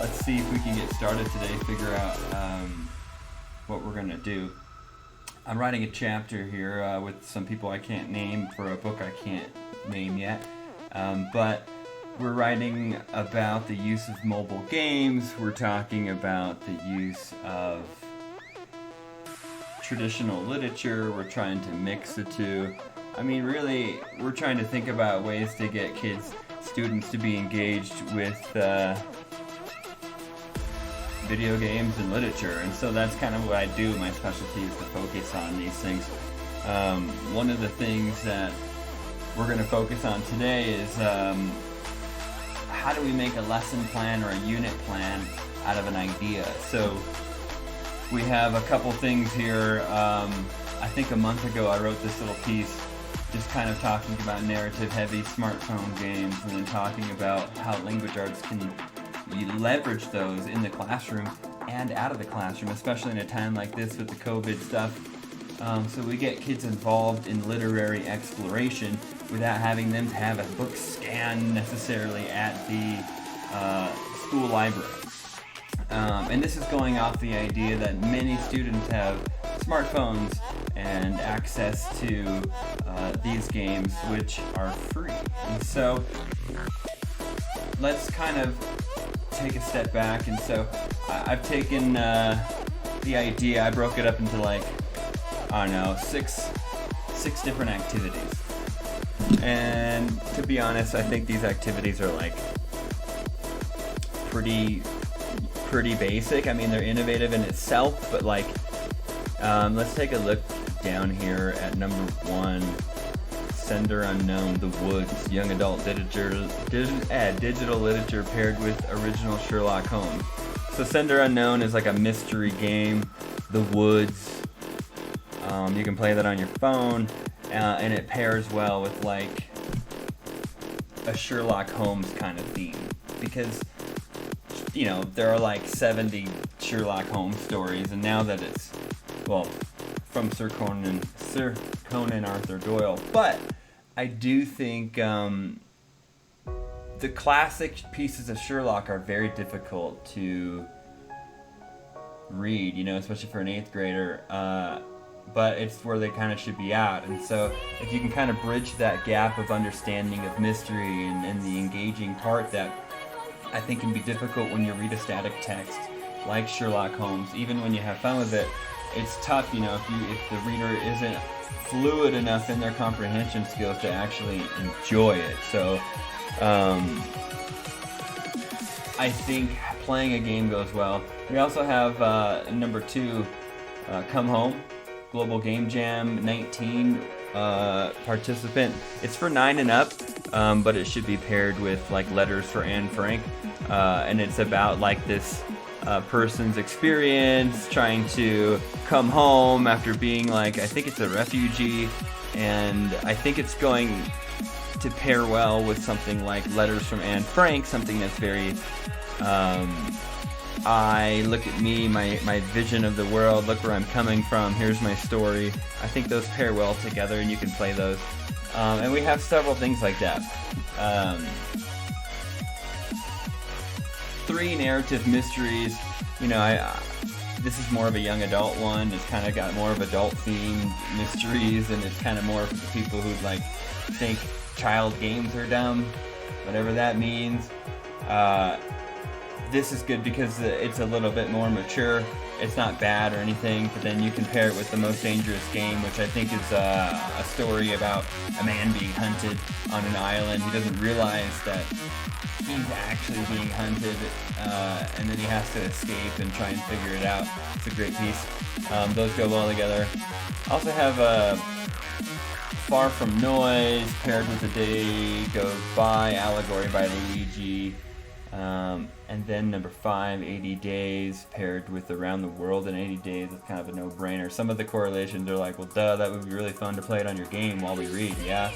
let's see if we can get started today, figure out what we're going to do. I'm writing a chapter here with some people I can't name for a book I can't name yet, but we're writing about the use of mobile games. We're talking about the use of traditional literature. We're trying to mix the two. I mean, really, we're trying to think about ways to get students to be engaged with video games and literature, and so that's kind of what I do. My specialty is to focus on these things. One of the things that we're going to focus on today is how do we make a lesson plan or a unit plan out of an idea. So we have a couple things here. I think a month ago I wrote this little piece just kind of talking about narrative heavy smartphone games, and then talking about how language arts can leverage those in the classroom and out of the classroom, especially in a time like this with the COVID stuff. So we get kids involved in literary exploration without having them to have a book scan necessarily at the school library. And this is going off the idea that many students have smartphones and access to these games, which are free. And so let's kind of take a step back. And so I've taken the idea, I broke it up into like, I don't know, six different activities. And to be honest, I think these activities are like pretty basic. I mean, they're innovative in itself, but like, let's take a look down here at number 1. Sender Unknown, The Woods, young adult literature, digital literature paired with original Sherlock Holmes. So Sender Unknown is like a mystery game. The Woods, you can play that on your phone, and it pairs well with like a Sherlock Holmes kind of theme, because you know there are like 70 Sherlock Holmes stories, and now that it's, well, from Sir Conan Arthur Doyle, but I do think the classic pieces of Sherlock are very difficult to read, you know, especially for an 8th grader, but it's where they kind of should be at. And so if you can kind of bridge that gap of understanding of mystery and the engaging part that I think can be difficult when you read a static text like Sherlock Holmes, even when you have fun with it, it's tough, you know, if the reader isn't fluid enough in their comprehension skills to actually enjoy it. So I think playing a game goes well. We also have number 2, Come Home, Global Game Jam, 19 participant. It's for 9 and up, but it should be paired with like Letters for Anne Frank, and it's about like this person's experience trying to come home after being like, I think it's a refugee, and I think it's going to pair well with something like Letters from Anne Frank, something that's very I look at me, my vision of the world, look where I'm coming from, here's my story. I think those pair well together, and you can play those, and we have several things like that. 3 narrative mysteries. You know, this is more of a young adult one. It's kind of got more of adult themed mysteries, and it's kind of more for the people who like think child games are dumb, whatever that means. This is good because it's a little bit more mature. It's not bad or anything, but then you can pair it with The Most Dangerous Game, which I think is a story about a man being hunted on an island. He doesn't realize that he's actually being hunted, and then he has to escape and try and figure it out. It's a great piece. Those go well together. Also have Far From Noise paired with The Day Goes By, Allegory by Luigi. And then number 5, 80 Days, paired with Around the World in 80 Days. It's kind of a no-brainer. Some of the correlations are like, well, duh, that would be really fun to play it on your game while we read, yeah?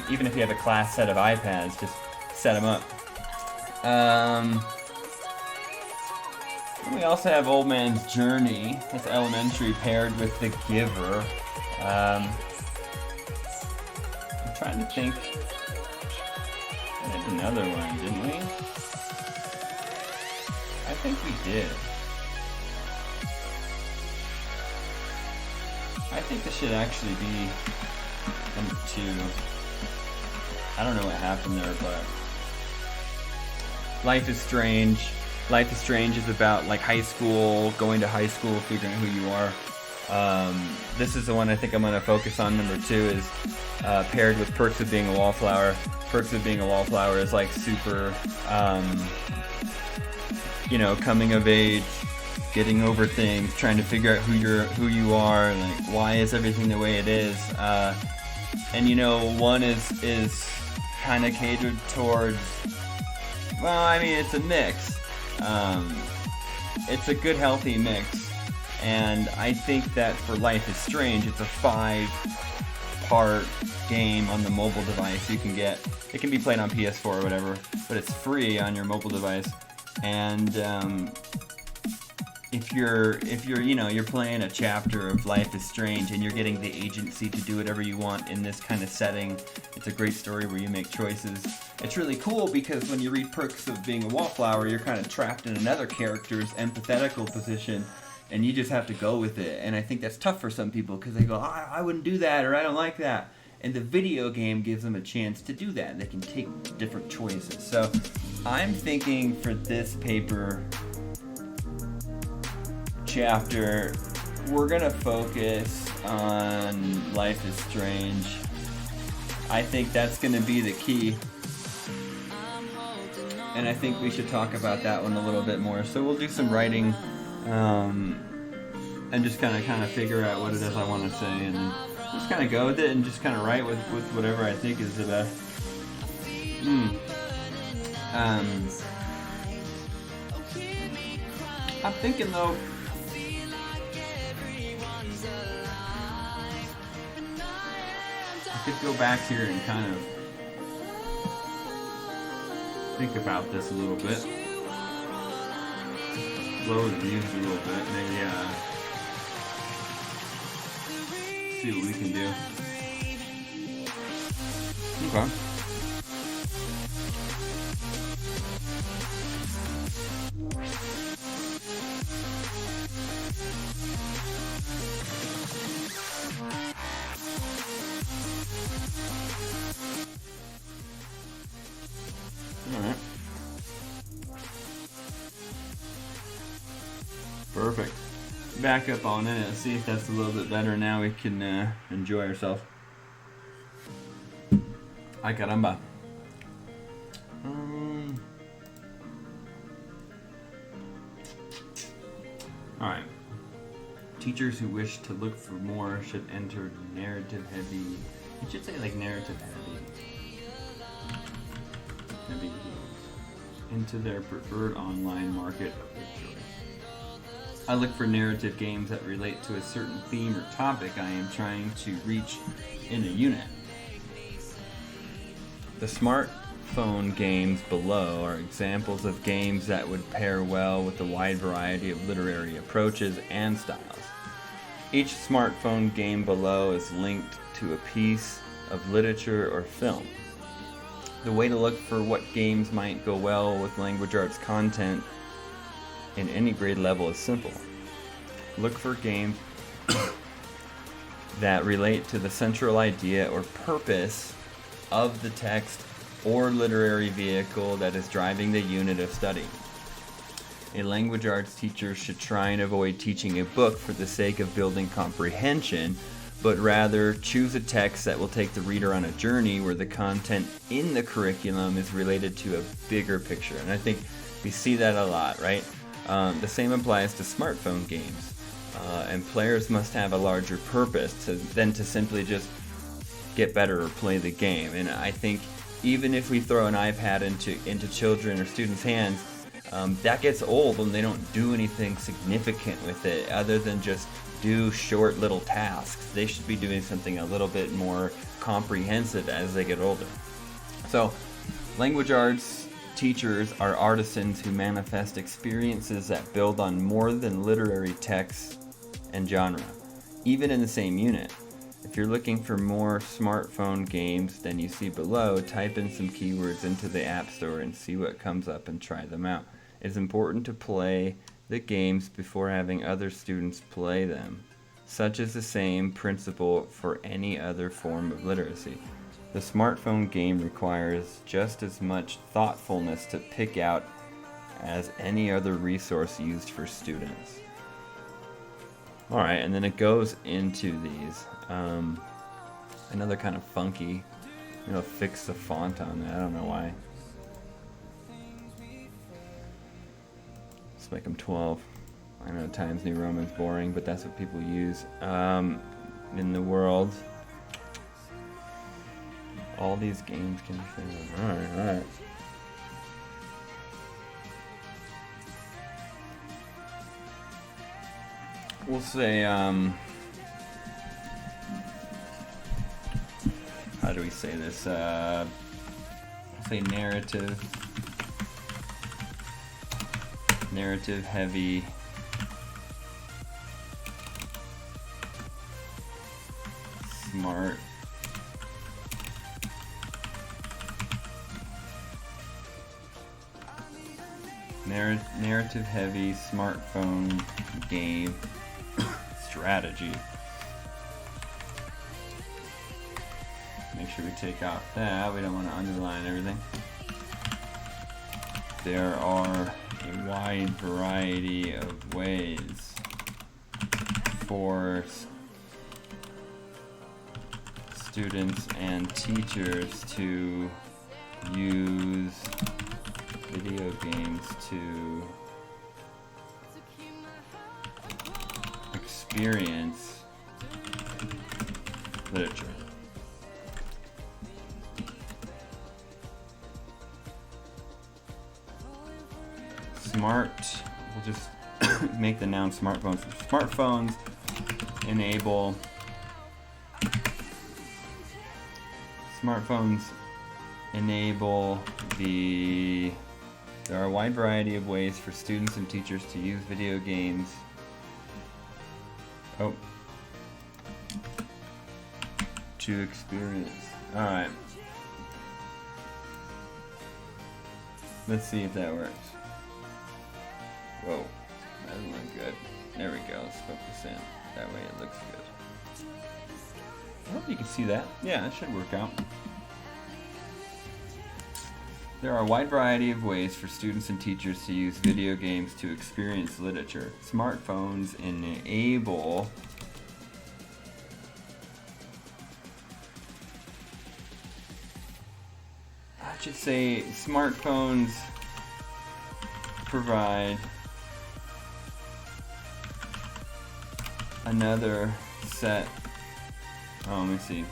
Even if you have a class set of iPads, just set them up. And we also have Old Man's Journey. That's elementary, paired with The Giver. I'm trying to think. We had another one, didn't we? think we did. I think this should actually be number 2. I don't know what happened there, but Life is Strange. Life is Strange is about like high school, going to high school, figuring out who you are. This is the one I think I'm going to focus on. Number 2 is paired with Perks of Being a Wallflower. Perks of Being a Wallflower is like super, coming of age, getting over things, trying to figure out who you are, like why is everything the way it is. And one is kind of catered towards, well, I mean, it's a mix. It's a good, healthy mix. And I think that for Life is Strange, it's a 5-part game on the mobile device you can get. It can be played on PS4 or whatever, but it's free on your mobile device. And if you're playing a chapter of Life is Strange and you're getting the agency to do whatever you want in this kind of setting, it's a great story where you make choices. It's really cool because when you read Perks of Being a Wallflower, you're kind of trapped in another character's empathetical position, and you just have to go with it. And I think that's tough for some people because they go, I wouldn't do that, or I don't like that. And the video game gives them a chance to do that. They can take different choices. So I'm thinking for this paper chapter, we're going to focus on Life is Strange. I think that's going to be the key. And I think we should talk about that one a little bit more. So we'll do some writing and just kind of figure out what it is I want to say, and then just kind of go with it and just kind of write with whatever I think is the best. I'm thinking though, I could go back here and kind of think about this a little bit. Lower the music a little bit, maybe see what we can do. Okay. Alright. Perfect. Back up on it. Let's see if that's a little bit better. Now we can enjoy ourselves. Ay caramba. Alright. Teachers who wish to look for more should enter narrative heavy. You should say like narrative heavy into their preferred online market of their choice. I look for narrative games that relate to a certain theme or topic I am trying to reach in a unit. The smartphone games below are examples of games that would pair well with a wide variety of literary approaches and styles. Each smartphone game below is linked to a piece of literature or film. The way to look for what games might go well with language arts content in any grade level is simple. Look for games that relate to the central idea or purpose of the text or literary vehicle that is driving the unit of study. A language arts teacher should try and avoid teaching a book for the sake of building comprehension, but rather choose a text that will take the reader on a journey where the content in the curriculum is related to a bigger picture. And I think we see that a lot, right? The same applies to smartphone games. And players must have a larger purpose than to simply just get better or play the game. And I think even if we throw an iPad into children or students' hands, that gets old when they don't do anything significant with it other than just do short little tasks. They should be doing something a little bit more comprehensive as they get older. So, language arts teachers are artisans who manifest experiences that build on more than literary text and genre, even in the same unit. If you're looking for more smartphone games than you see below, type in some keywords into the App Store and see what comes up and try them out. It is important to play the games before having other students play them. Such is the same principle for any other form of literacy. The smartphone game requires just as much thoughtfulness to pick out as any other resource used for students. Alright, and then it goes into these. Another kind of funky, fix the font on that. I don't know why. Let's make them 12. I know Times New Roman's boring, but that's what people use in the world. All these games can be found. Alright. We'll say, how do we say this? We'll say narrative heavy. Smart. Narrative heavy smartphone game strategy. Make sure we take out that. We don't want to underline everything. There are a wide variety of ways for students and teachers to use video games to experience literature. Smart, we'll just make the noun smartphones. Smartphones enable there are a wide variety of ways for students and teachers to use video games. To experience. Alright. Let's see if that works. Whoa, that doesn't look good. There we go, let's focus in. That way it looks good. I hope you can see that. Yeah, it should work out. There are a wide variety of ways for students and teachers to use video games to experience literature. Smartphones enable I should say smartphones provide another set. Let me see.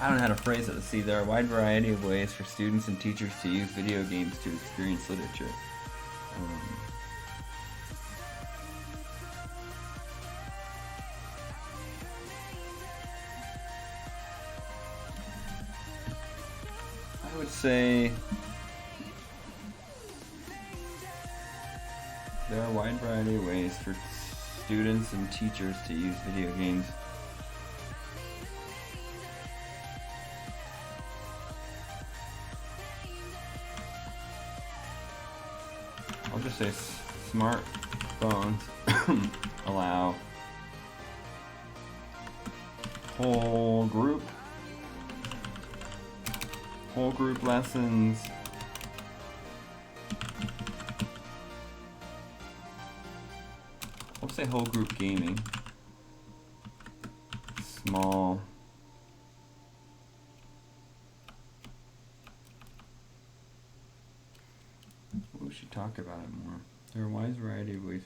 I don't know how to phrase it. Let's see. There are a wide variety of ways for students and teachers to use video games to experience literature. I would say there are a wide variety of ways for students and teachers to use video games. I'll just say smartphones allow whole group lessons, I'll say whole group gaming, small we should talk about it more. There are a wide variety of ways.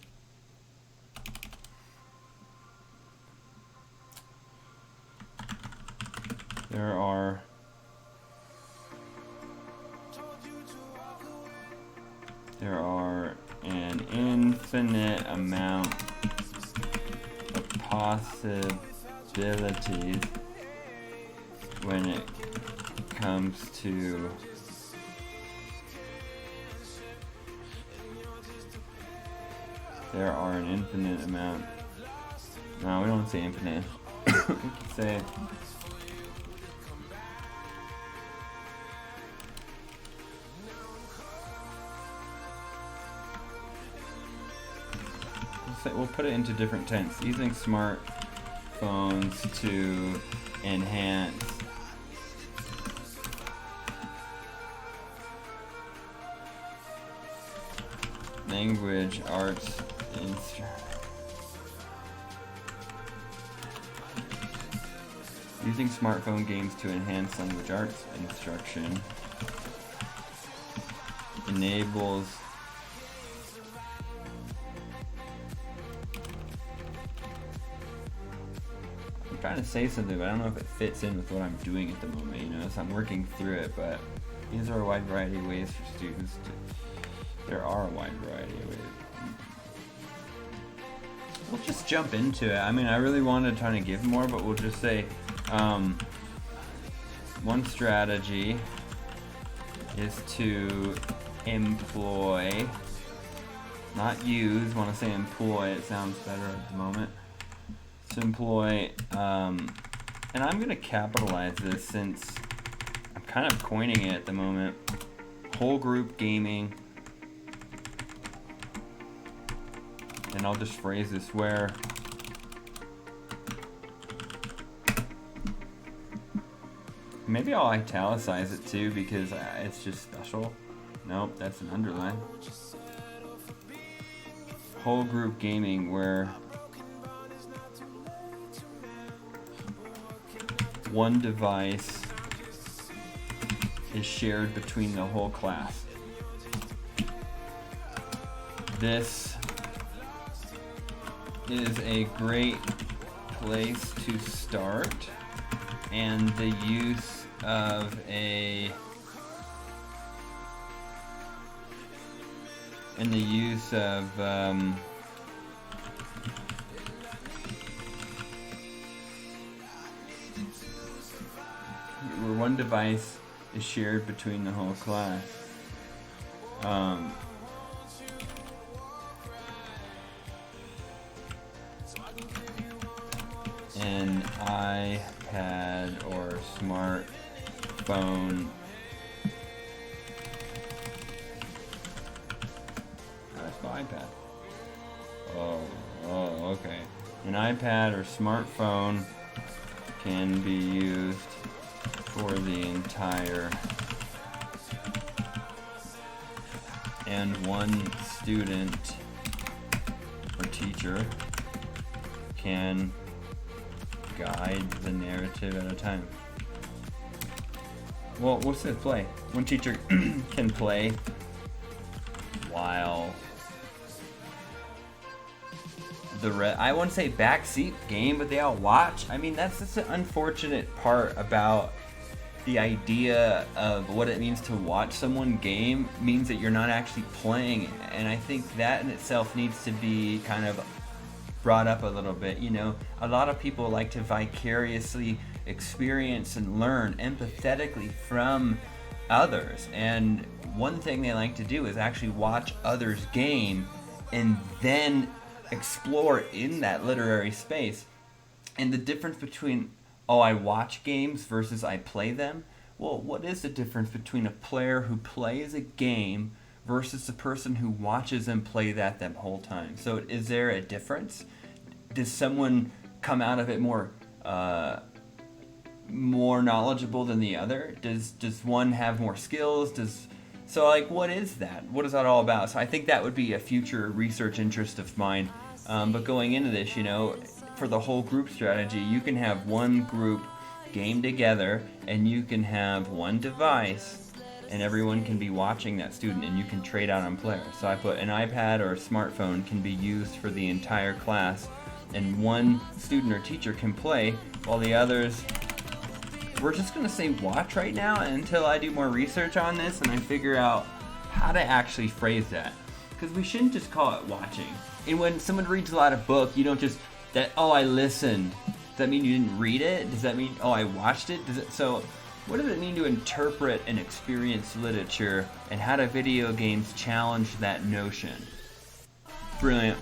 There are an infinite amount of possibilities when it comes to there are an infinite amount. No, we don't say infinite. We can say we'll put it into different tense. Using smartphones to enhance language arts using smartphone games to enhance language arts instruction enables I'm trying to say something, but I don't know if it fits in with what I'm doing at the moment, you know, so I'm working through it, but these are a wide variety of ways for students to there are a wide variety of ways. We'll just jump into it. I mean, I really wanted to try to give more, but we'll just say one strategy is to employ, not use, want to say employ, it sounds better at the moment. To employ, and I'm going to capitalize this since I'm kind of coining it at the moment, whole group gaming. And I'll just phrase this where maybe I'll italicize it too because it's just special. Nope, that's an underline. Whole group gaming where one device is shared between the whole class. This is a great place to start, and the use of where one device is shared between the whole class. An iPad or smartphone. That's my iPad. Oh, okay. An iPad or smartphone can be used for the entire, and one student or teacher can guide the narrative at a time. Well, what's this play? One teacher can play while I wouldn't say backseat game, but they all watch. I mean, that's just an unfortunate part about the idea of what it means to watch someone game means that you're not actually playing, and I think that in itself needs to be kind of brought up a little bit. You know, a lot of people like to vicariously experience and learn empathetically from others, and one thing they like to do is actually watch others game and then explore in that literary space. And the difference between, oh, I watch games versus I play them, well, what is the difference between a player who plays a game versus the person who watches them play that the whole time? So is there a difference? Does someone come out of it more knowledgeable than the other? Does one have more skills? So like, what is that? What is that all about? So I think that would be a future research interest of mine. But going into this, you know, for the whole group strategy, you can have one group game together, and you can have one device, and everyone can be watching that student, and you can trade out on players. So I put an iPad or a smartphone can be used for the entire class, and one student or teacher can play while the others, we're just going to say watch right now until I do more research on this and I figure out how to actually phrase that. Because we shouldn't just call it watching. And when someone reads a lot of book, you don't just, oh, I listened. Does that mean you didn't read it? Does that mean, oh, I watched it? So what does it mean to interpret and experience literature, and how do video games challenge that notion? Brilliant.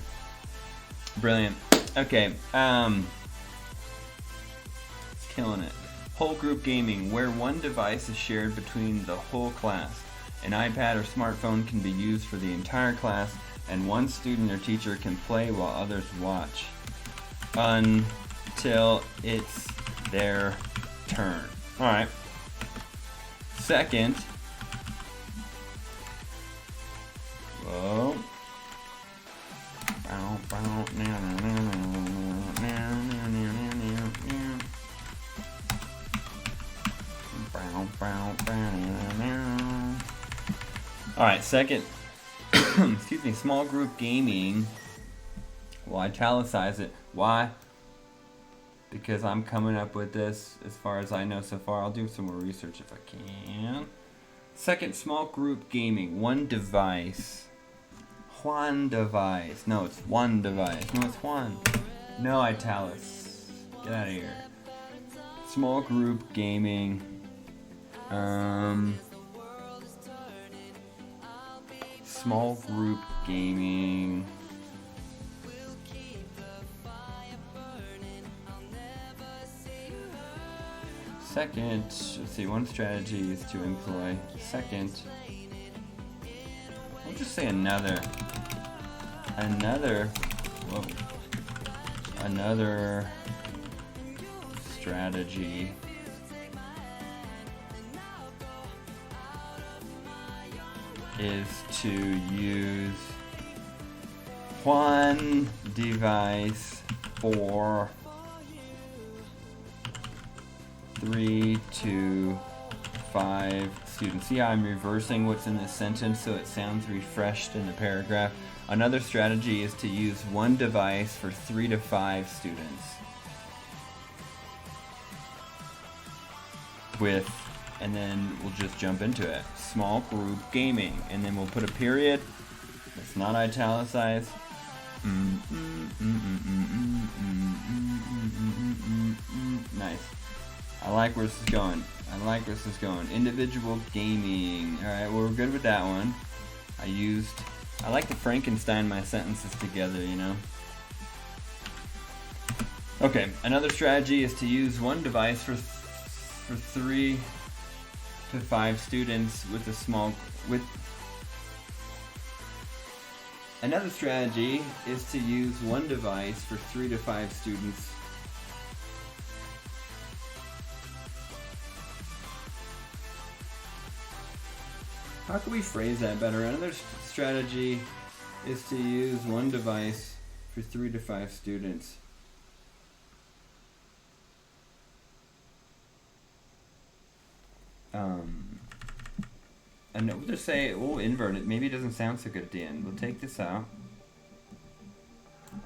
Brilliant. Okay, it's killing it. Whole group gaming, where one device is shared between the whole class. An iPad or smartphone can be used for the entire class, and one student or teacher can play while others watch until it's their turn. All right. Second, whoa. All right, second, excuse me, small group gaming. We'll italicize it. Why? Because I'm coming up with this as far as I know so far. I'll do some more research if I can. Second, small group gaming. One device. One device. No, it's one device. No, it's one. No italics. Get out of here. Small group gaming. Small group gaming. Second, let's see, one strategy is to employ. Second, we'll just say another strategy is to use one device for 3 to 5 students. See how I'm reversing what's in this sentence so it sounds refreshed in the paragraph? Another strategy is to use one device for 3 to 5 students. And then we'll just jump into it. Small group gaming. And then we'll put a period. It's not italicized. Nice. I like where this is going. Individual gaming. Alright, well, we're good with that one. I like to Frankenstein my sentences together, you know. Okay, another strategy is to use one device for 3 to 5 students Another strategy is to use one device for 3 to 5 students How can we phrase that better? Another strategy is to use one device for 3 to 5 students. And we'll just say, we'll invert it. Maybe it doesn't sound so good at the end. We'll take this out.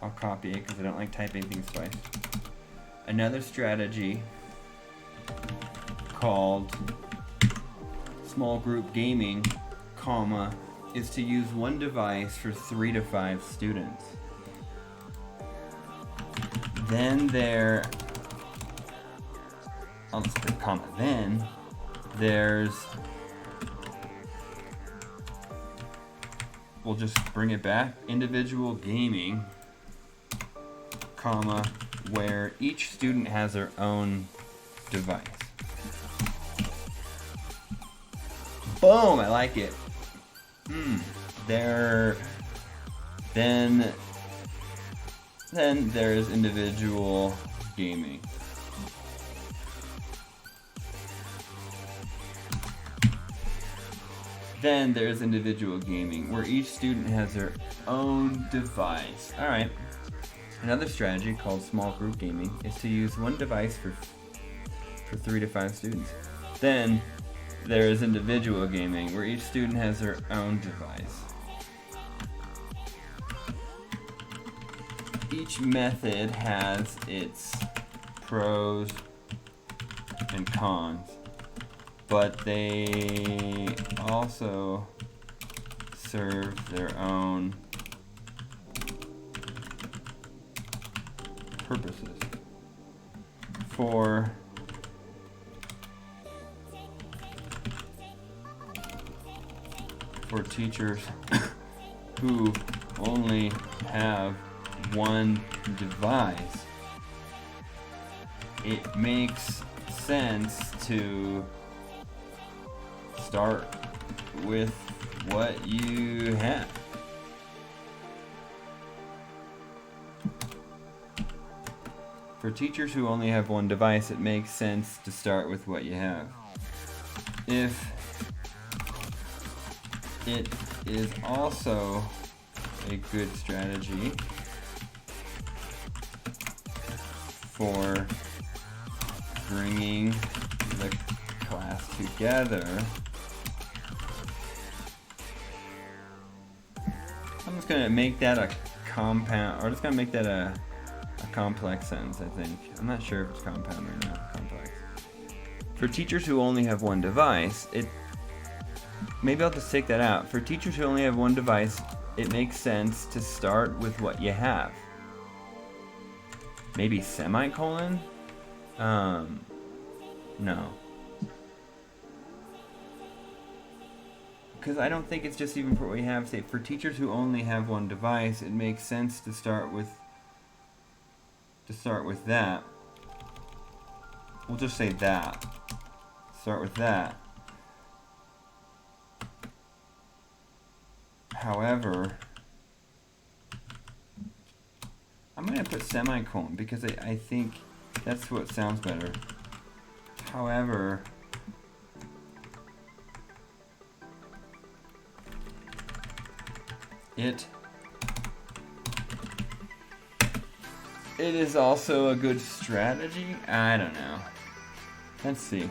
I'll copy it because I don't like typing things twice. Another strategy called small group gaming, comma, is to use one device for 3 to 5 students. Then I'll just put comma, then there's, we'll just bring it back, individual gaming, comma, where each student has their own device. Boom, I like it. Then there's individual gaming. Then there's individual gaming, where each student has their own device. All right. Another strategy called small group gaming is to use one device for 3 to 5 students. Then there is individual gaming, where each student has their own device. Each method has its pros and cons, but they also serve their own purposes. For teachers who only have one device, it makes sense to start with what you have. For teachers who only have one device, it makes sense to start with what you have. If it is also a good strategy for bringing the class together, I'm just going to make that a compound, or just going to make that a complex sentence, I think. I'm not sure if it's compound or not complex. For teachers who only have one device, maybe I'll just take that out. For teachers who only have one device, it makes sense to start with what you have. Maybe semicolon? No. Because I don't think it's just even for what you have. Say, for teachers who only have one device, it makes sense to start with that. We'll just say that. Start with that. However, I'm going to put semicolon because I think that's what sounds better. However, it is also a good strategy. I don't know. Let's see.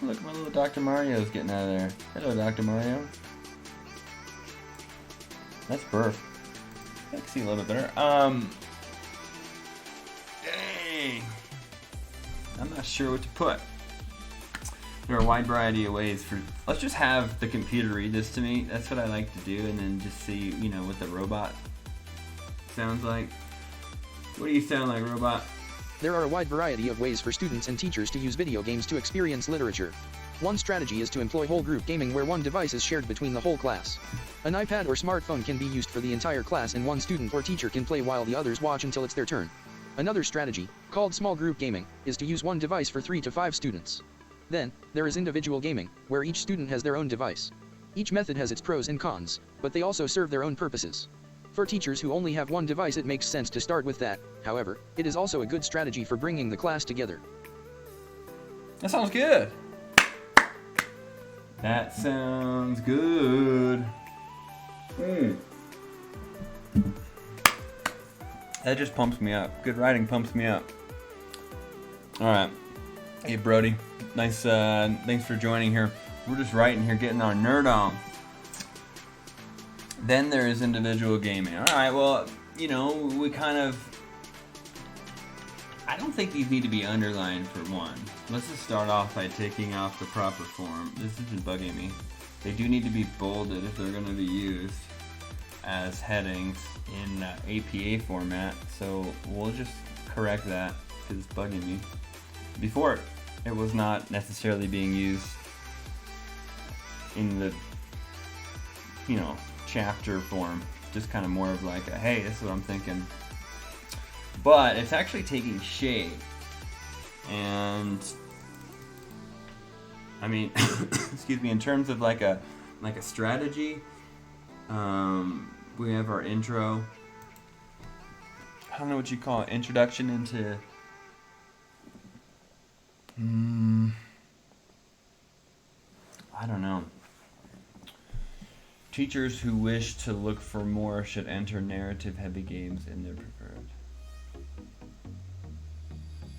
Look, my little Dr. Mario's getting out of there. Hello, Dr. Mario. That's perfect. I can see a little bit better. Dang. I'm not sure what to put. There are a wide variety of ways for. Let's just have the computer read this to me. That's what I like to do, and then just see, what the robot sounds like. What do you sound like, robot? There are a wide variety of ways for students and teachers to use video games to experience literature. One strategy is to employ whole group gaming where one device is shared between the whole class. An iPad or smartphone can be used for the entire class and one student or teacher can play while the others watch until it's their turn. Another strategy, called small group gaming, is to use one device for 3 to 5 students. Then, there is individual gaming, where each student has their own device. Each method has its pros and cons, but they also serve their own purposes. For teachers who only have one device, it makes sense to start with that. However, it is also a good strategy for bringing the class together. That sounds good. That sounds good. That just pumps me up. Good writing pumps me up. All right. Hey, Brody. Nice. Thanks for joining here. We're just writing here, getting our nerd on. Then there is individual gaming. All right, well, we kind of. I don't think these need to be underlined for one. Let's just start off by taking off the proper form. This isn't bugging me. They do need to be bolded if they're going to be used as headings in APA format. So we'll just correct that because it's bugging me. Before, it was not necessarily being used in the, chapter form, just kind of more of like a, hey, this is what I'm thinking. But it's actually taking shape, and I mean, excuse me, in terms of like a strategy, we have our intro. I don't know what you call it, introduction into I don't know. Teachers who wish to look for more should enter narrative-heavy games in their preferred.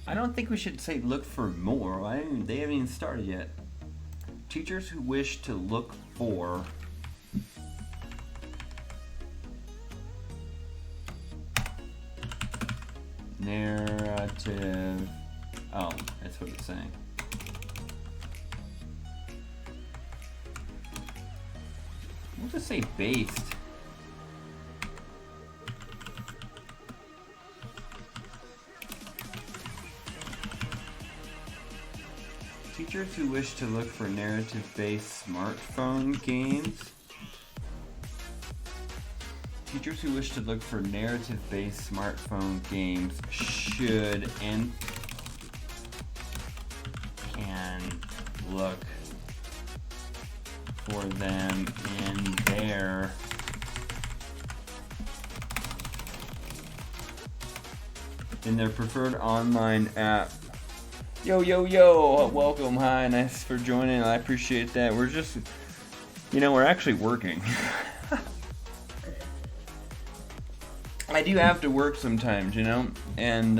I don't think we should say look for more. They haven't even started yet. Teachers who wish to look for narrative. Oh, that's what it's saying. We'll just say based. Teachers who wish to look for narrative-based smartphone games Teachers who wish to look for narrative-based smartphone games should and can look for them in their preferred online app. Yo, welcome, hi, nice for joining, I appreciate that. We're just, we're actually working. I do have to work sometimes, and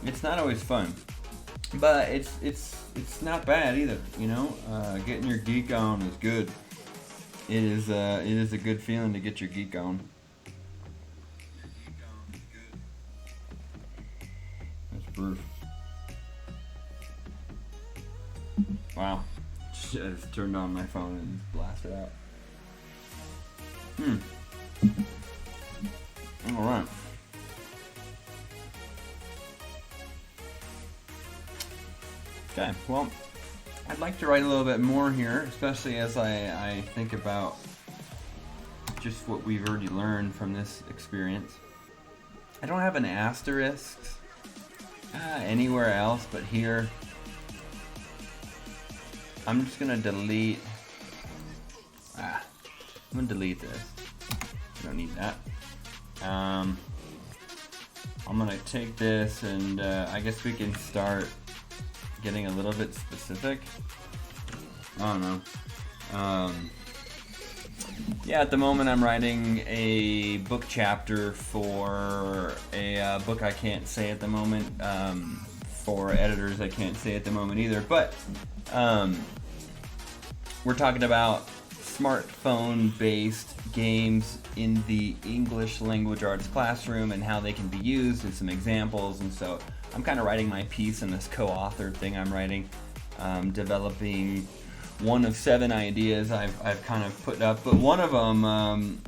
it's not always fun, but it's not bad either, getting your geek on is good. It is a good feeling to get your geek on. That's proof. Wow, just turned on my phone and blasted out. All right. Okay, well, I'd like to write a little bit more here, especially as I think about just what we've already learned from this experience. I don't have an asterisk anywhere else, but here I'm just gonna delete. I'm gonna delete this. I don't need that. I'm gonna take this and I guess we can start getting a little bit specific. I don't know. Yeah, at the moment I'm writing a book chapter for a book I can't say at the moment, for editors I can't say at the moment either, but we're talking about smartphone-based games in the English language arts classroom and how they can be used and some examples. And so I'm kind of writing my piece in this co-authored thing I'm writing, developing one of 7 ideas I've kind of put up, but one of them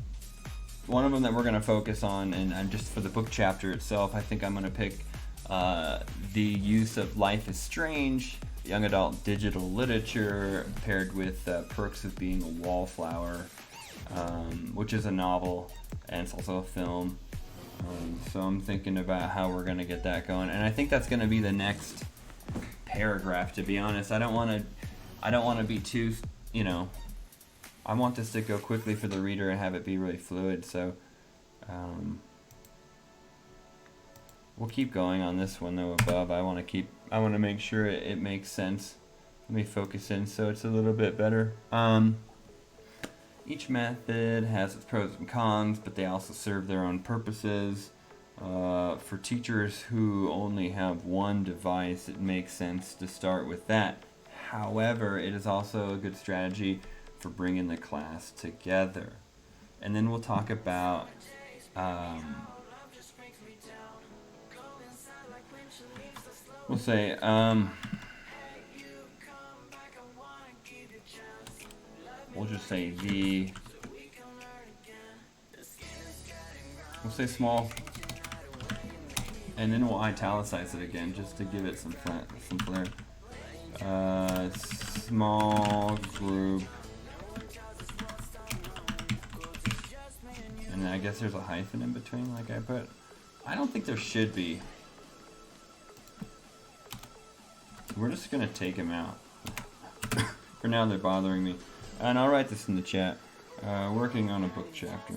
that we're going to focus on, and I'm just for the book chapter itself, I think I'm going to pick the use of Life is Strange, young adult digital literature paired with Perks of Being a Wallflower, which is a novel and it's also a film. So I'm thinking about how we're going to get that going, and I think that's going to be the next paragraph, to be honest. I don't want to be too, I want this to go quickly for the reader and have it be really fluid, so we'll keep going on this one though above. I want to make sure it makes sense. Let me focus in so it's a little bit better. Each method has its pros and cons, but they also serve their own purposes. For teachers who only have one device, it makes sense to start with that. However, it is also a good strategy for bringing the class together. And then we'll talk about we'll say we'll just say we'll say small, and then we'll italicize it again just to give it some flair. Small group, and I guess there's a hyphen in between like I put. I don't think there should be. We're just gonna take them out. For now they're bothering me. And I'll write this in the chat. Working on a book chapter.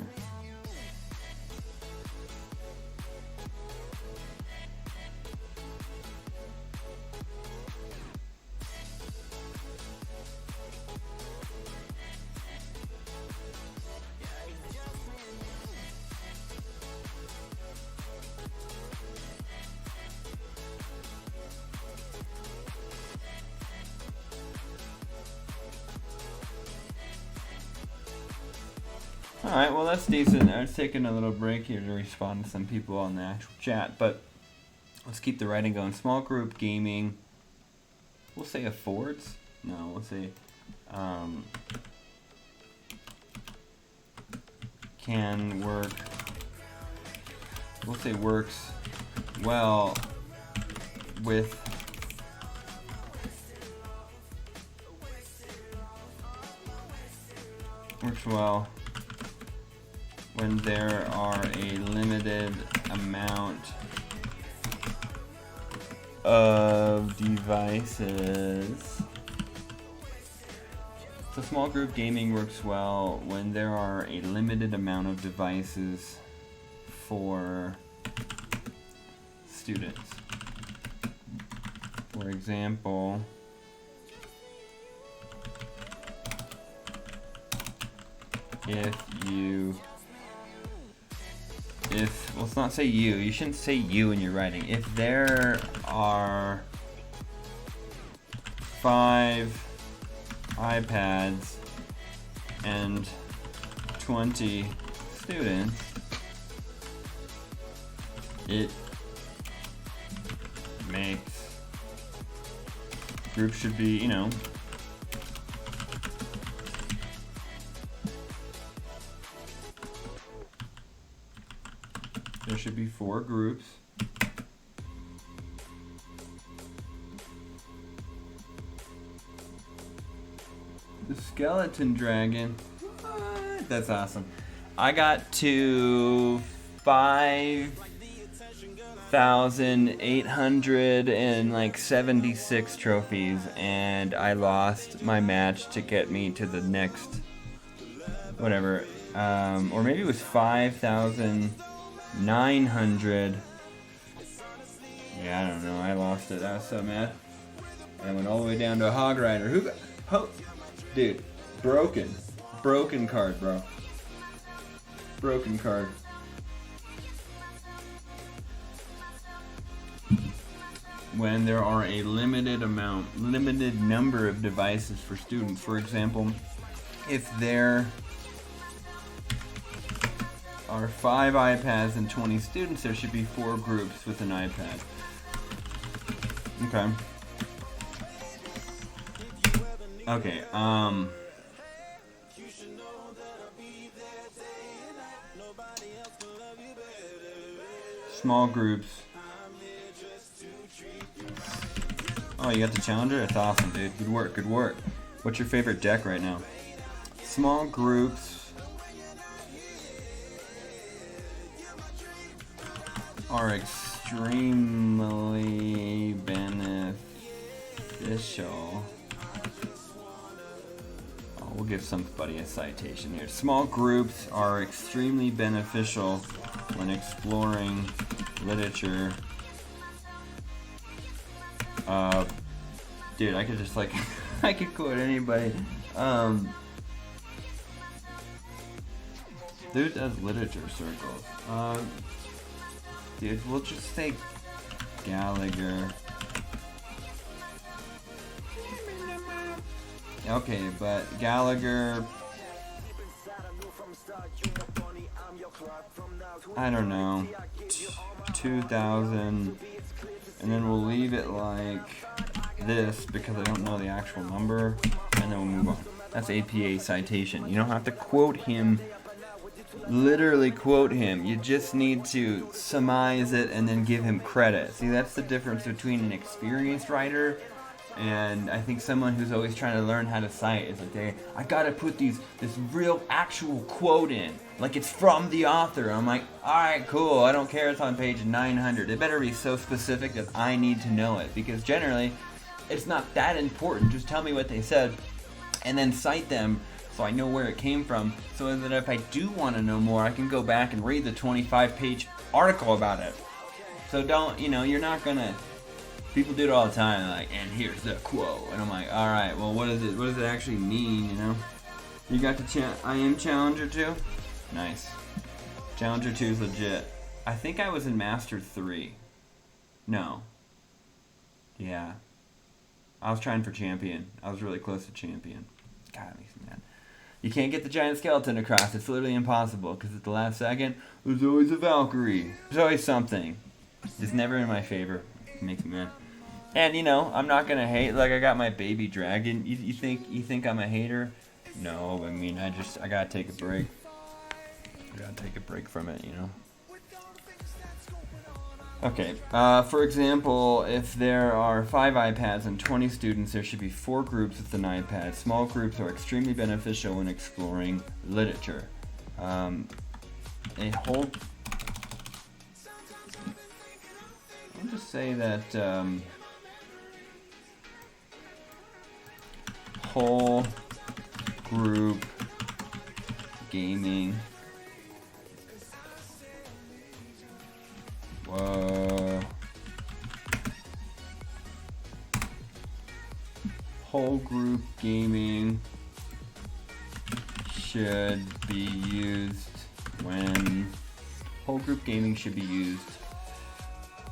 Alright, well that's decent. I was taking a little break here to respond to some people on the actual chat, but let's keep the writing going. Small group gaming, we'll say affords? No, we'll say can work, we'll say works well with when there are a limited amount of devices. So small group gaming works well when there are a limited amount of devices for students. For example, let's not say you shouldn't say you when you're writing. If there are 5 iPads and 20 students, it makes groups should be, there should be 4 groups. The skeleton dragon. What? That's awesome. I got to 5,876 trophies, and I lost my match to get me to the next whatever. Or maybe it was 5,900. Yeah, I don't know. I lost it. I was so mad. I went all the way down to a hog rider. Dude, broken card, bro. Broken card. When there are a limited number of devices for students. For example, if there are 5 iPads and 20 students, there should be 4 groups with an iPad. Okay. Okay, small groups. Oh, you got the challenger? That's awesome, dude. Good work, good work. What's your favorite deck right now? Small groups are extremely beneficial. We'll give somebody a citation here. Small groups are extremely beneficial when exploring literature. Dude, I could just I could quote anybody. Who does literature circles? Dude, we'll just say Gallagher. Okay, but Gallagher, I don't know, 2,000, and then we'll leave it like this because I don't know the actual number, and then we'll move on. That's APA citation. You don't have to quote him, literally quote him. You just need to surmise it and then give him credit. See, that's the difference between an experienced writer and I think someone who's always trying to learn how to cite is like, I gotta put this real actual quote in, like it's from the author. I'm like, alright, cool, I don't care, it's on page 900. It better be so specific that I need to know it, because generally, it's not that important. Just tell me what they said, and then cite them so I know where it came from, so that if I do want to know more, I can go back and read the 25-page article about it. So don't, you're not gonna... People do it all the time, like, and here's the quote, and I'm like, all right, well, what does it actually mean, You got the I am Challenger 2? Nice. Challenger 2 is legit. I think I was in Master 3. No. Yeah. I was trying for Champion. I was really close to Champion. God, it makes me mad. You can't get the giant skeleton across. It's literally impossible, because at the last second, there's always a Valkyrie. There's always something. It's never in my favor. It makes me mad. And I'm not gonna hate. Like, I got my baby dragon. You think I'm a hater? No, I mean, I gotta take a break. I gotta take a break from it, Okay. For example, if there are 5 iPads and 20 students, there should be 4 groups with an iPad. Small groups are extremely beneficial when exploring literature. a whole. I'll just say that whole group gaming. Whoa. Whole group gaming should be used when whole group gaming should be used.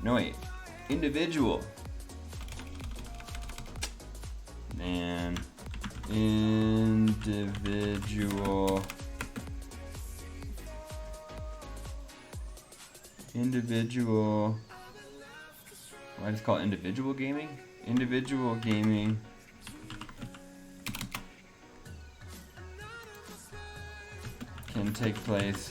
No, wait. Individual. Man. Individual. Why just call it individual gaming? Individual gaming can take place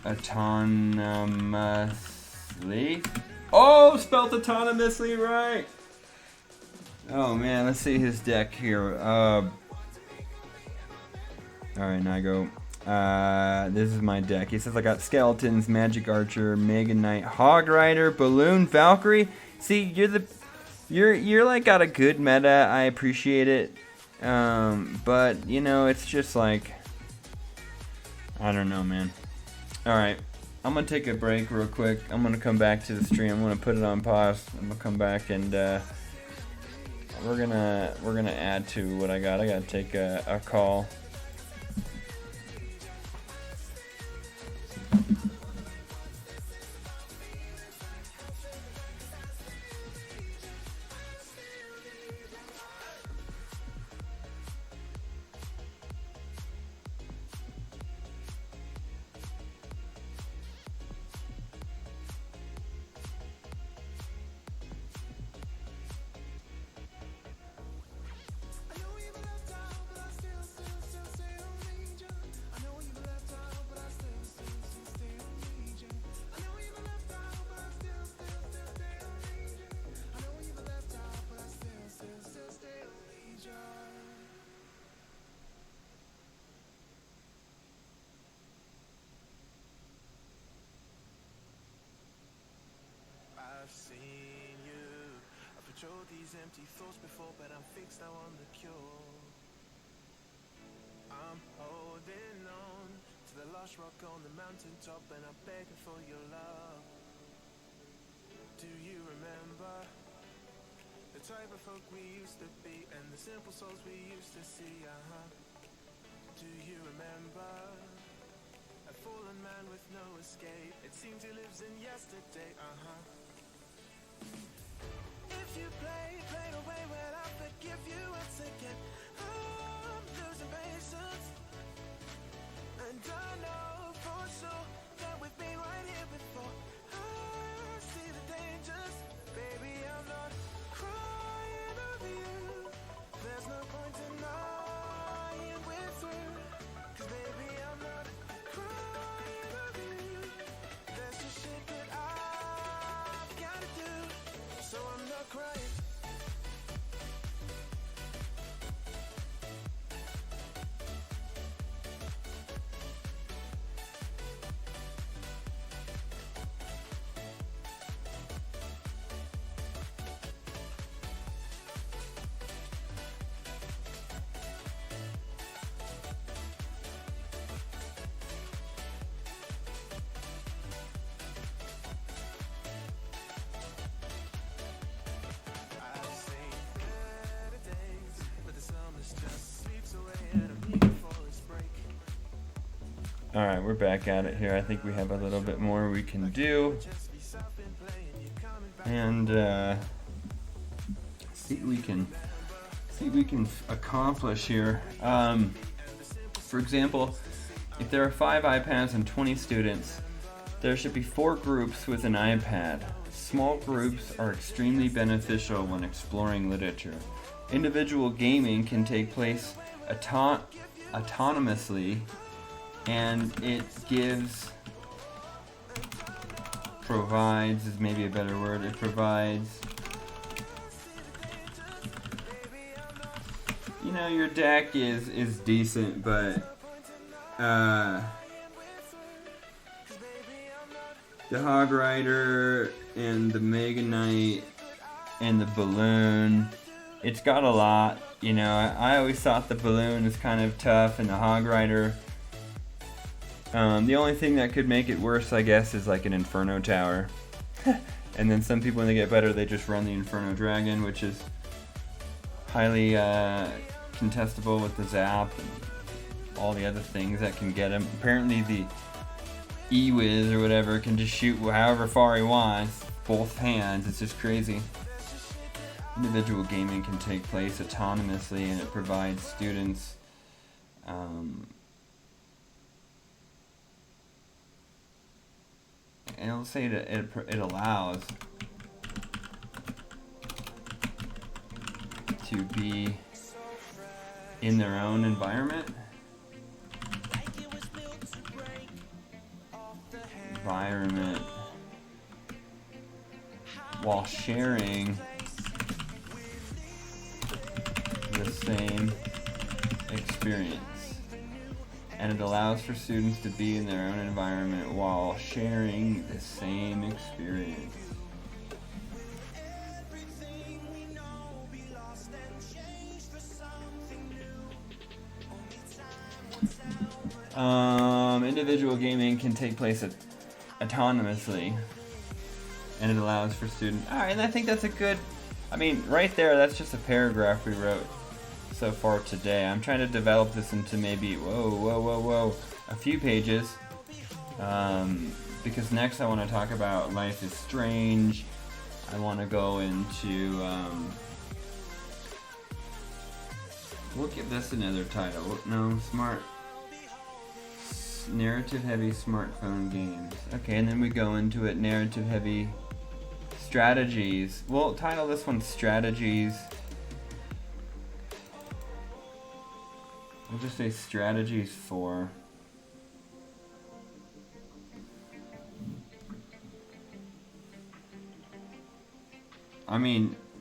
autonomously. Oh, spelled autonomously right. Oh man, let's see his deck here. All right, now I go. This is my deck. He says I got Skeletons, Magic Archer, Mega Knight, Hog Rider, Balloon, Valkyrie. See, you're like got a good meta. I appreciate it. But you know, it's just like, I don't know, man. All right, I'm gonna take a break real quick. I'm gonna come back to the stream. I'm gonna put it on pause. I'm gonna come back and we're gonna add to what I got. I gotta take a call. I've seen you. I've patrolled these empty thoughts before, but I'm fixed now on the cure. I'm holding on to the lost rock on the mountaintop, and I'm begging for your love. Do you remember the type of folk we used to be, and the simple souls we used to see? Do you remember a fallen man with no escape? It seems he lives in yesterday. If you play away, well, I forgive you once again. I'm losing patience, and I know for sure that we've been right here before. I see the dangers, baby, I'm not crying over you. There's no point denying we're through, 'cause baby, I'm not crying over you. There's just shit that I've gotta do, so I'm not crying. I've seen better days, but the summer just sweeps away and I'm eager for its break. All right, we're back at it here. I think we have a little bit more we can do, and see what we can accomplish here. For example, if there are 5 iPads and 20 students, there should be 4 groups with an iPad. Small groups are extremely beneficial when exploring literature. Individual gaming can take place autonomously, and it provides is maybe a better word. It provides, your deck is decent, but the Hog Rider and the Mega Knight and the Balloon, it's got a lot. I always thought the Balloon is kind of tough, and the Hog Rider, the only thing that could make it worse, I guess, is like an Inferno Tower. And then some people, when they get better, they just run the Inferno Dragon, which is highly contestable with the Zap and all the other things that can get him. Apparently the E-Wiz or whatever can just shoot however far he wants, both hands. It's just crazy. Individual gaming can take place autonomously, and it provides students and it'll say that it allows to be in their own environment. While sharing the same experience. And it allows for students to be in their own environment while sharing the same experience. Individual gaming can take place autonomously, and it allows for students. Alright, and I think that's a good, right there, that's just a paragraph we wrote so far today. I'm trying to develop this into maybe, a few pages, because next I want to talk about Life is Strange. I want to go into, we'll give this another title. No, narrative-heavy smartphone games. Okay, and then we go into it, narrative-heavy strategies. We'll title this one Strategies. We'll just say Strategies for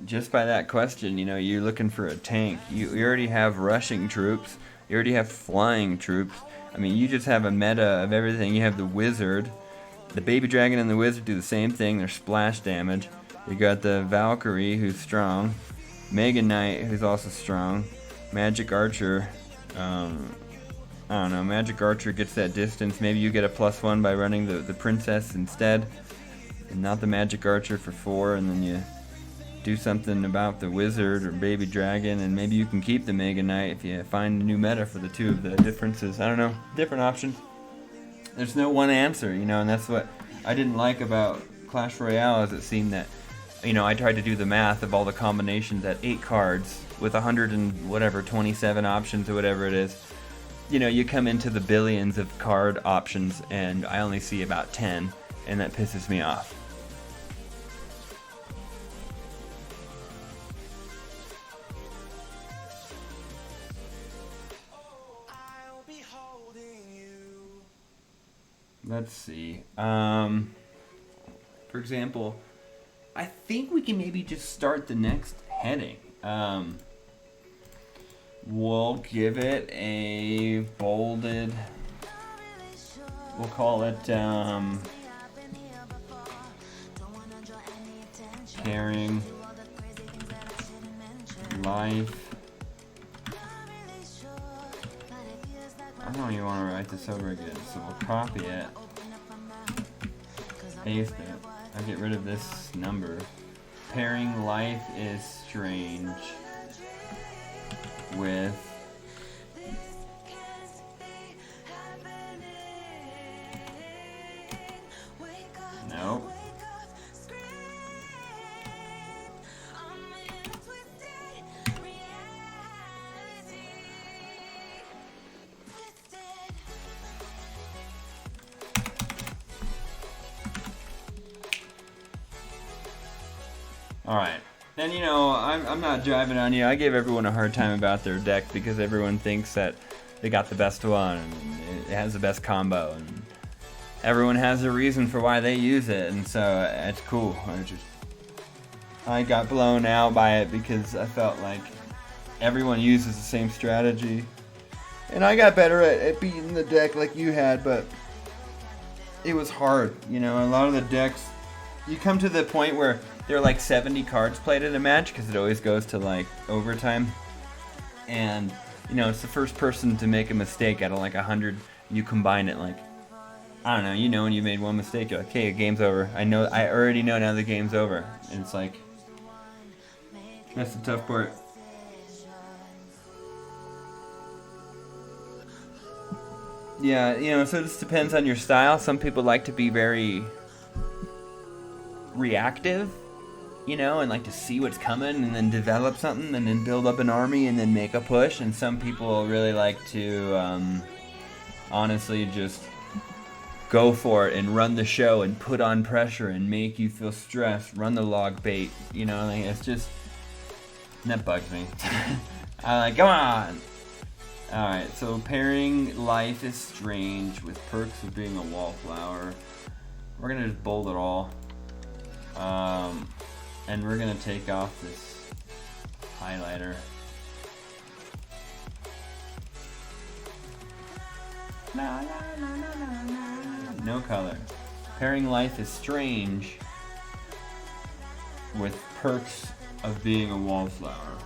just by that question, you're looking for a tank. You already have rushing troops. You already have flying troops. You just have a meta of everything. You have the Wizard. The Baby Dragon and the Wizard do the same thing. They're splash damage. You got the Valkyrie, who's strong. Mega Knight, who's also strong. Magic Archer. I don't know. Magic Archer gets that distance. Maybe you get a +1 by running the Princess instead. And not the Magic Archer for 4. And then you do something about the Wizard or Baby Dragon, and maybe you can keep the Mega Knight if you find a new meta for the two of the differences. I don't know, different options. There's no one answer, and that's what I didn't like about Clash Royale, is it seemed that, I tried to do the math of all the combinations at 8 cards with 127 options or whatever it is. You come into the billions of card options, and I only see about 10, and that pisses me off. Let's see. For example, I think we can maybe just start the next heading. We'll give it a bolded. We'll call it Caring Life. I don't even want to write this over again, so we'll copy it, paste it. I'll get rid of this number. Pairing Life is Strange with nope. Alright, and I'm not driving on you. I gave everyone a hard time about their deck because everyone thinks that they got the best one and it has the best combo, and everyone has a reason for why they use it, and so it's cool. I got blown out by it because I felt like everyone uses the same strategy. And I got better at beating the deck like you had, but it was hard. You know, a lot of the decks, you come to the point where there are like 70 cards played in a match because it always goes to like overtime. And, you know, it's the first person to make a mistake out of like 100. You combine it like, I don't know, you know, when you made one mistake, you're like, okay, game's over. I already know now the game's over. And it's like, that's the tough part. Yeah, you know, so this depends on your style. Some people like to be very reactive, you know, and like to see what's coming and then develop something and then build up an army and then make a push. And some people really like to honestly just go for it and run the show and put on pressure and make you feel stressed, run the log bait, you know, like it's just, that bugs me. I'm like, come on! Alright, so pairing Life is Strange with Perks of Being a Wallflower. We're gonna just bold it all. And we're gonna take off this highlighter. No color. Pairing Life is Strange with Perks of Being a Wallflower.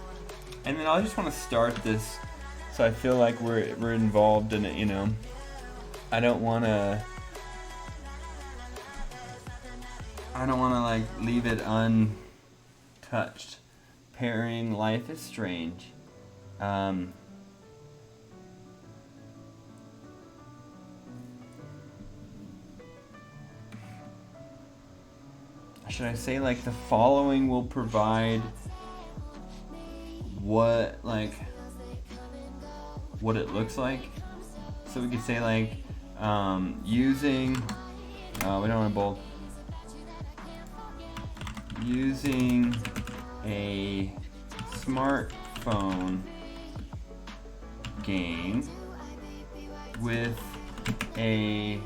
And then I just want to start this so I feel like we're involved in it, you know. I don't want to like leave it untouched. Pairing Life is Strange. Should I say like the following will provide what it looks like? So we could say like using we don't want to bold. Using a smartphone game with a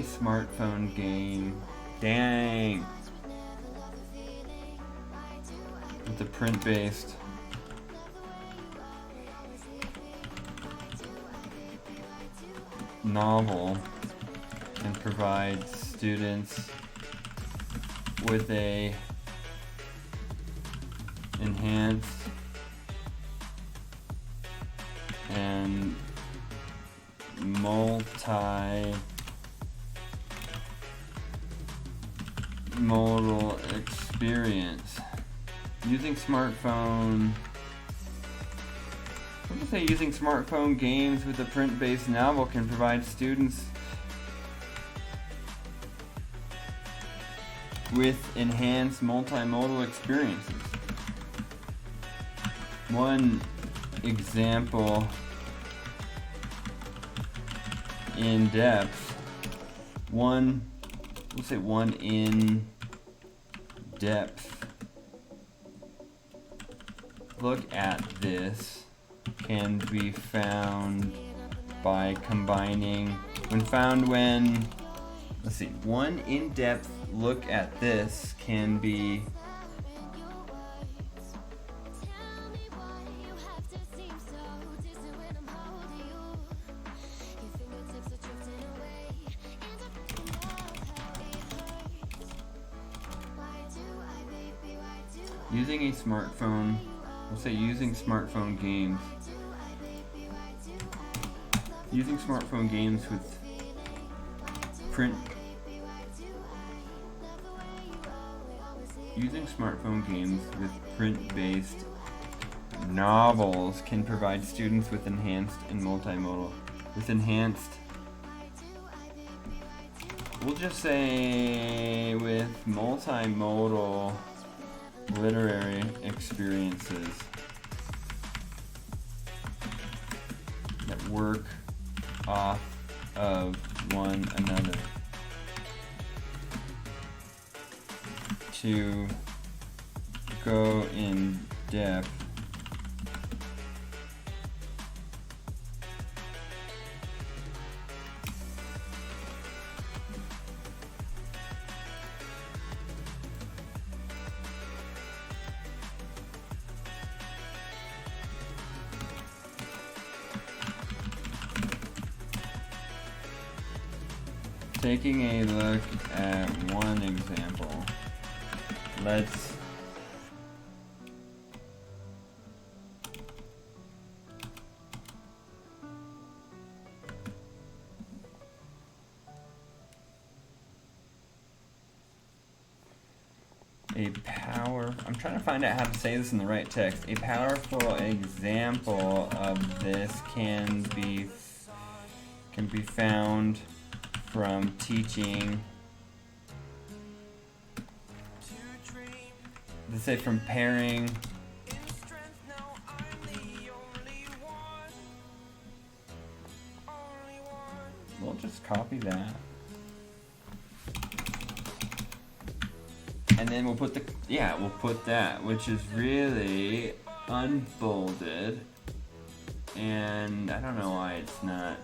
smartphone game, dang, with a print-based novel and provide students with a enhanced and multi-modal experience. Using smartphone. I'm going to say using smartphone games with a print-based novel can provide students with enhanced multimodal experiences. One example in depth. We'll say one in depth look at this can be found by combining one in-depth look at this can be using a smartphone. We'll say using smartphone games. Using smartphone games with print. Using smartphone games with print-based novels can provide students with enhanced and multimodal. With enhanced, we'll just say with multimodal literary experiences that work off of one another to go in depth taking a look at one example. Let's I'm trying to find out how to say this in the right text. A powerful example of this can be found from teaching. Let's say from pairing we'll just copy that. And then we'll put that, which is really unbolded. And I don't know why it's not,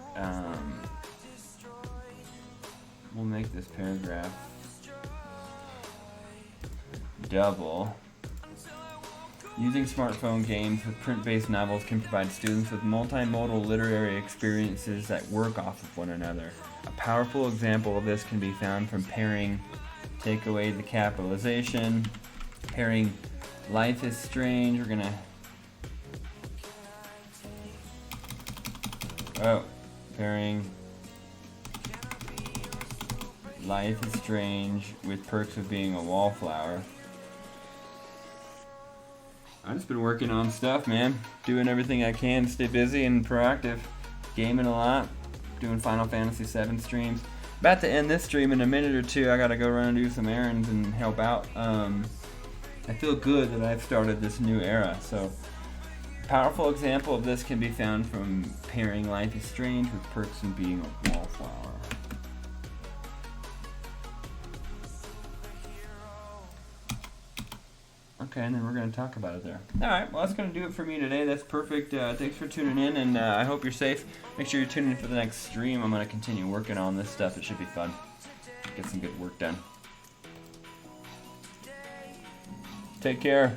we'll make this paragraph double. Using smartphone games with print-based novels can provide students with multimodal literary experiences that work off of one another. A powerful example of this can be found from pairing, take away the capitalization, pairing Life is Strange, we're gonna, pairing Life is Strange with Perks of Being a Wallflower. I've just been working on stuff, man. Doing everything I can to stay busy and proactive. Gaming a lot. Doing Final Fantasy VII streams. About to end this stream in a minute or two. I gotta go run and do some errands and help out. I feel good that I've started this new era. So, a powerful example of this can be found from pairing Life is Strange with Perks of Being a Wallflower. Okay, and then we're going to talk about it there. Alright, well that's going to do it for me today. That's perfect. Thanks for tuning in, and I hope you're safe. Make sure you're tuning in for the next stream. I'm going to continue working on this stuff. It should be fun. Get some good work done. Take care.